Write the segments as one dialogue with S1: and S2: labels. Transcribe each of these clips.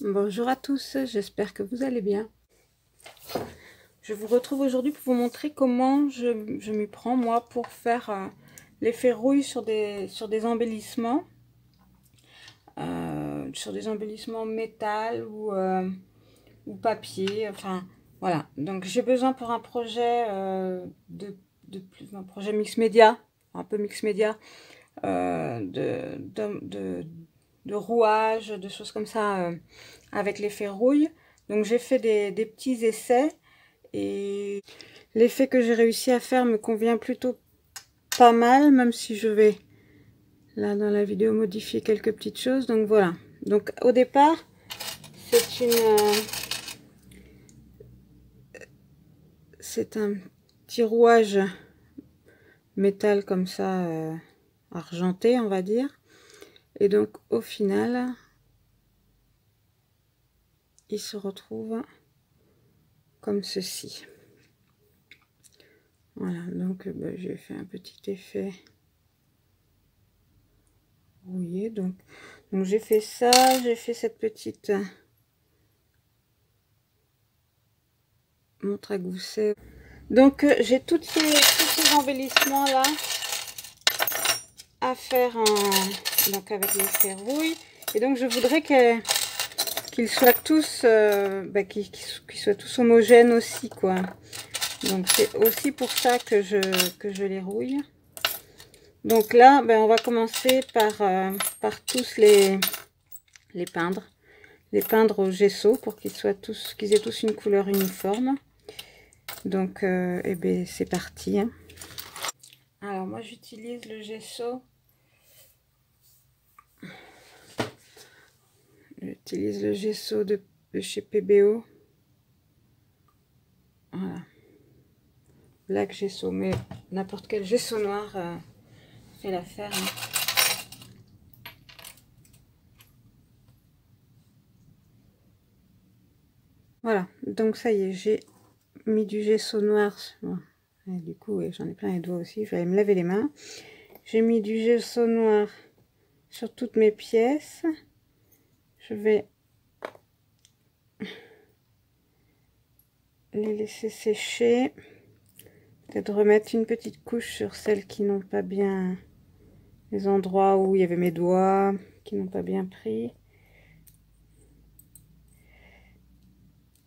S1: Bonjour à tous, j'espère que vous allez bien. Je vous retrouve aujourd'hui pour vous montrer comment je m'y prends moi pour faire l'effet rouille sur des embellissements. Sur des embellissements métal ou papier, enfin voilà. Donc j'ai besoin pour un projet un projet mix média, un peu mix média, de rouage, de choses comme ça avec l'effet rouille. Donc j'ai fait des petits essais et l'effet que j'ai réussi à faire me convient plutôt pas mal, même si je vais là dans la vidéo modifier quelques petites choses. Donc voilà. Donc au départ, c'est un petit rouage métal comme ça, argenté on va dire. Et donc au final, il se retrouve comme ceci. Voilà, donc j'ai fait un petit effet rouillé. Donc j'ai fait ça, j'ai fait cette petite montre à gousset. Donc j'ai tous ces embellissements là à faire donc avec l'effet rouille. Et donc je voudrais qu'ils soient tous qu'ils soient tous homogènes aussi quoi. Donc c'est aussi pour ça que je les rouille. Donc là on va commencer par tous les peindre au gesso pour qu'ils aient tous une couleur uniforme. Donc c'est parti hein. Alors moi j'utilise le gesso. J'utilise le gesso de chez PBO. Voilà. Black gesso, mais n'importe quel gesso noir fait l'affaire. Hein. Voilà, donc ça y est, j'ai mis du gesso noir. Bon, et du coup, j'en ai plein les doigts aussi, je vais aller me laver les mains. J'ai mis du gesso noir sur toutes mes pièces. Je vais les laisser sécher. Peut-être remettre une petite couche sur celles qui n'ont pas bien, les endroits où il y avait mes doigts, qui n'ont pas bien pris.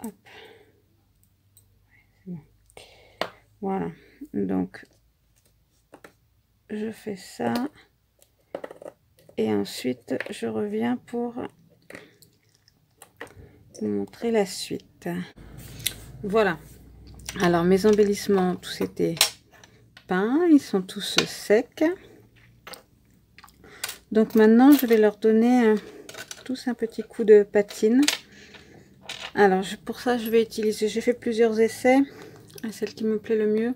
S1: Hop. C'est bon. Voilà, donc je fais ça. Et ensuite, je reviens pour vous montrer la suite. Voilà. Alors, mes embellissements, tous étaient peints. Ils sont tous secs. Donc maintenant, je vais leur donner tous un petit coup de patine. Alors, pour ça, je vais utiliser... J'ai fait plusieurs essais. Celle qui me plaît le mieux,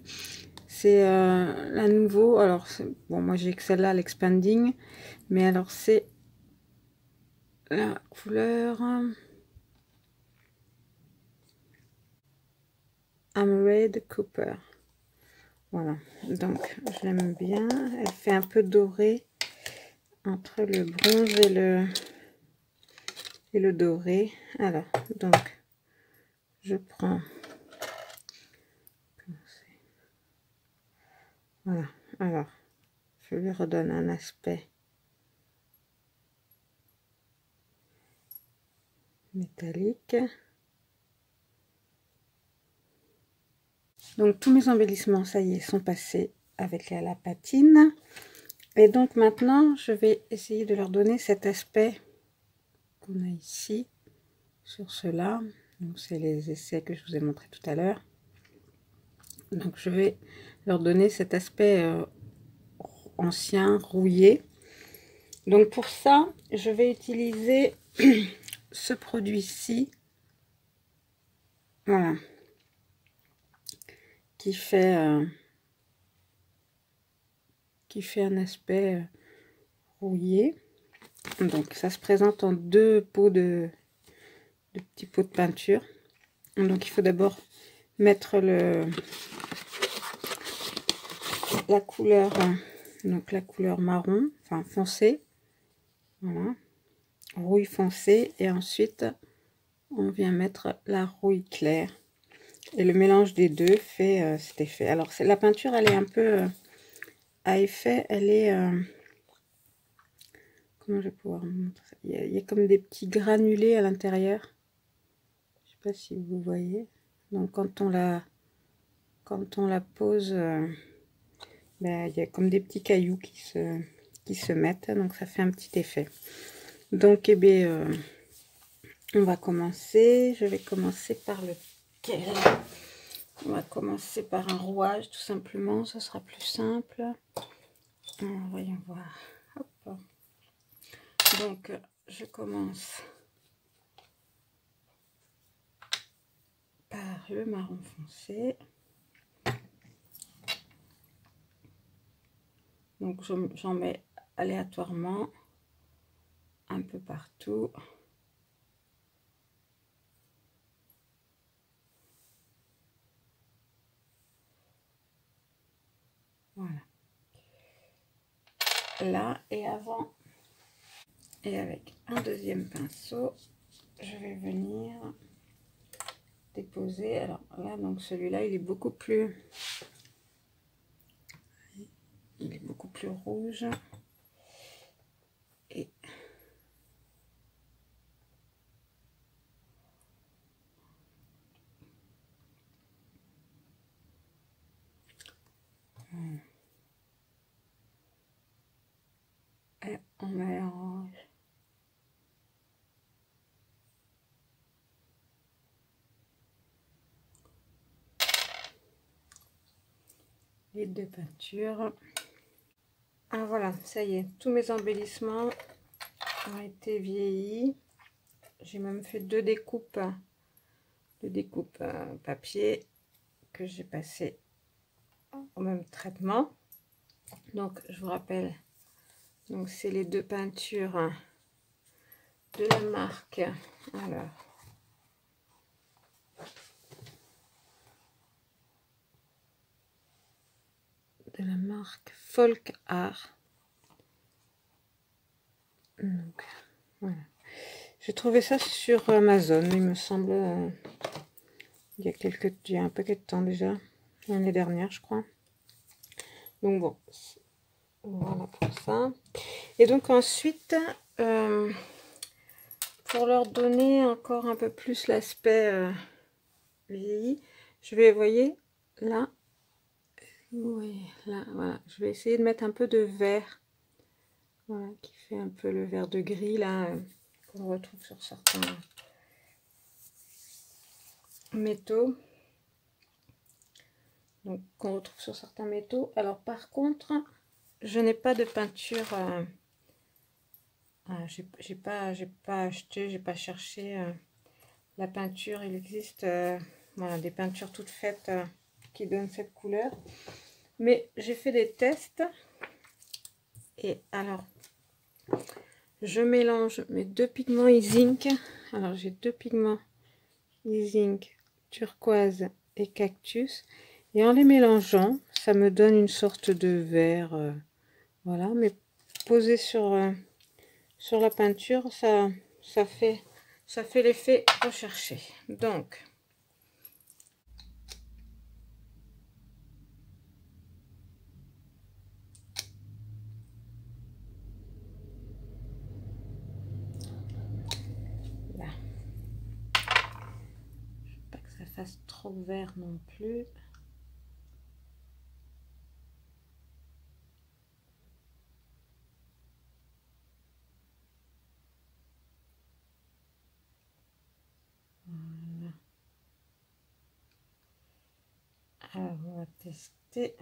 S1: c'est la nouveau. Alors, bon, moi, j'ai que celle-là, l'expanding. Mais alors, c'est la couleur... Emerald Cooper. Voilà, donc je l'aime bien. Elle fait un peu doré entre le bronze et le doré. Alors, donc je prends. Voilà, alors je lui redonne un aspect métallique. Donc tous mes embellissements, ça y est, sont passés avec la patine. Et donc maintenant, je vais essayer de leur donner cet aspect qu'on a ici sur cela. Donc c'est les essais que je vous ai montré tout à l'heure. Donc je vais leur donner cet aspect ancien, rouillé. Donc pour ça, je vais utiliser ce produit-ci. Voilà. Qui fait un aspect rouillé. Donc ça se présente en deux pots de petits pots de peinture. Donc il faut d'abord mettre la couleur, donc la couleur marron, enfin foncé, voilà, rouille foncée, et ensuite on vient mettre la rouille claire. Et le mélange des deux fait cet effet. Alors, la peinture, elle est un peu à effet, elle est... comment je vais pouvoir vous montrer ça? Il y a comme des petits granulés à l'intérieur. Je sais pas si vous voyez. Donc, quand on la pose, ben, il y a comme des petits cailloux qui se mettent. Donc, ça fait un petit effet. Donc, eh bien, on va commencer. Je vais commencer par lequel? On va commencer par un rouage, tout simplement. Ça sera plus simple. Alors, voyons voir. Hop. Donc, je commence par le marron foncé. Donc, j'en mets aléatoirement un peu partout. Voilà. Là, et avant, et avec un deuxième pinceau, je vais venir déposer. Alors là, donc celui-là, il est beaucoup plus rouge. Et on mélange. Les deux peintures. Ah voilà, ça y est, tous mes embellissements ont été vieillis. J'ai même fait deux découpes papier que j'ai passé au même traitement. Donc je vous rappelle, donc c'est les deux peintures de la marque, alors de la marque Folk Art. Donc voilà, j'ai trouvé ça sur Amazon, il me semble, il y a un paquet de temps déjà, l'année dernière je crois. Donc bon, voilà pour ça. Et donc ensuite, pour leur donner encore un peu plus l'aspect vieilli, je vais, voyez, là, oui, là, voilà, je vais essayer de mettre un peu de vert, voilà, qui fait un peu le vert de gris, là, qu'on retrouve sur certains métaux. Donc, qu'on retrouve sur certains métaux. Alors, par contre, je n'ai pas de peinture... j'ai pas acheté, j'ai pas cherché la peinture. Il existe voilà, des peintures toutes faites qui donnent cette couleur. Mais j'ai fait des tests. Et alors, je mélange mes deux pigments e-zinc. Alors, j'ai deux pigments e-zinc, turquoise et cactus. Et en les mélangeant, ça me donne une sorte de vert. Voilà, mais posé sur la peinture, ça fait l'effet recherché. Donc, là, je veux pas que ça fasse trop vert non plus. Voilà. Alors, on va tester.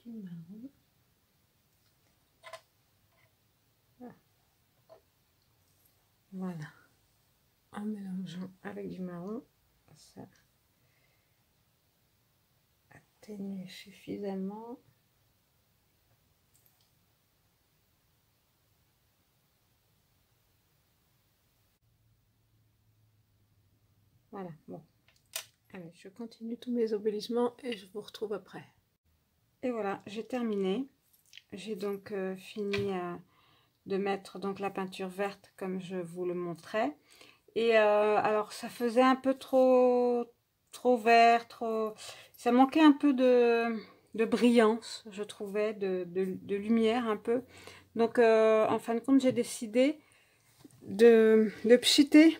S1: du marron. Voilà, en mélangeant avec du marron, ça atténue suffisamment. Voilà, bon. Allez, je continue tous mes embellissements et je vous retrouve après. Et voilà, j'ai terminé. J'ai donc fini de mettre donc la peinture verte comme je vous le montrais. Et alors ça faisait un peu trop vert, ça manquait un peu de brillance, je trouvais, de lumière un peu. Donc en fin de compte, j'ai décidé de pchiter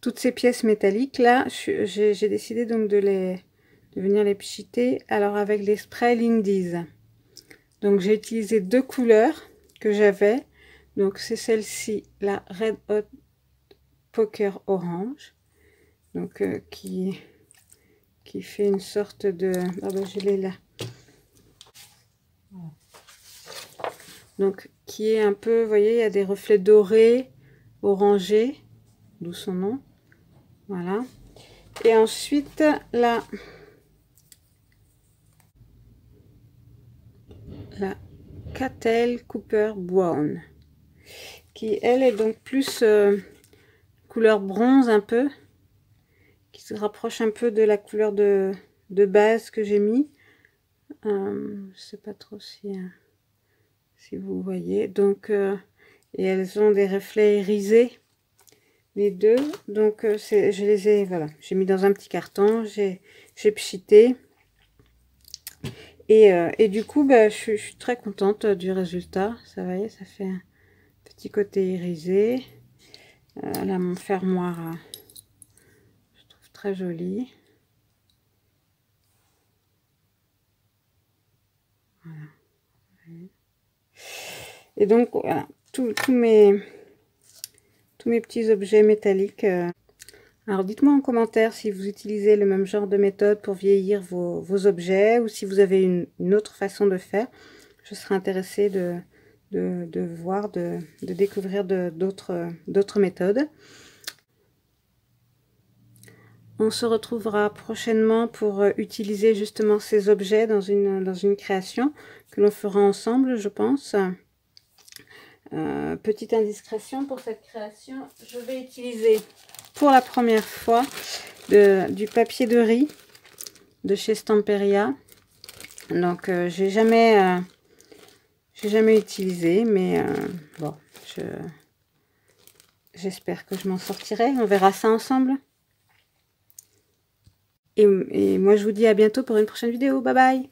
S1: toutes ces pièces métalliques là. J'ai décidé donc de venir les pchiter alors avec les sprays Lindy's. Donc j'ai utilisé deux couleurs que j'avais. Donc c'est celle-ci, la Red Hot Poker Orange, donc qui fait une sorte de... Ah ben je l'ai là. Donc qui est un peu, vous voyez, il y a des reflets dorés, orangés, d'où son nom. Voilà. Et ensuite la Cattell Cooper Brown, qui elle est donc plus couleur bronze un peu, qui se rapproche un peu de la couleur de base que j'ai mis. Je sais pas trop si vous voyez. Donc et elles ont des reflets irisés, les deux. Donc je les ai, voilà, j'ai mis dans un petit carton, j'ai pchité. Et du coup, bah, je suis très contente du résultat. Ça, vous voyez, ça fait un petit côté irisé. Là, mon fermoir, je trouve très joli. Voilà. Et donc, voilà, tous mes petits objets métalliques. Alors, dites-moi en commentaire si vous utilisez le même genre de méthode pour vieillir vos objets, ou si vous avez une autre façon de faire. Je serais intéressée de voir, de découvrir d'autres méthodes. On se retrouvera prochainement pour utiliser justement ces objets dans une création que l'on fera ensemble, je pense. Petite indiscrétion pour cette création, je vais utiliser pour la première fois du papier de riz de chez Stamperia. Donc j'ai jamais utilisé, mais bon, j'espère que je m'en sortirai. On verra ça ensemble. Et moi je vous dis à bientôt pour une prochaine vidéo. Bye bye!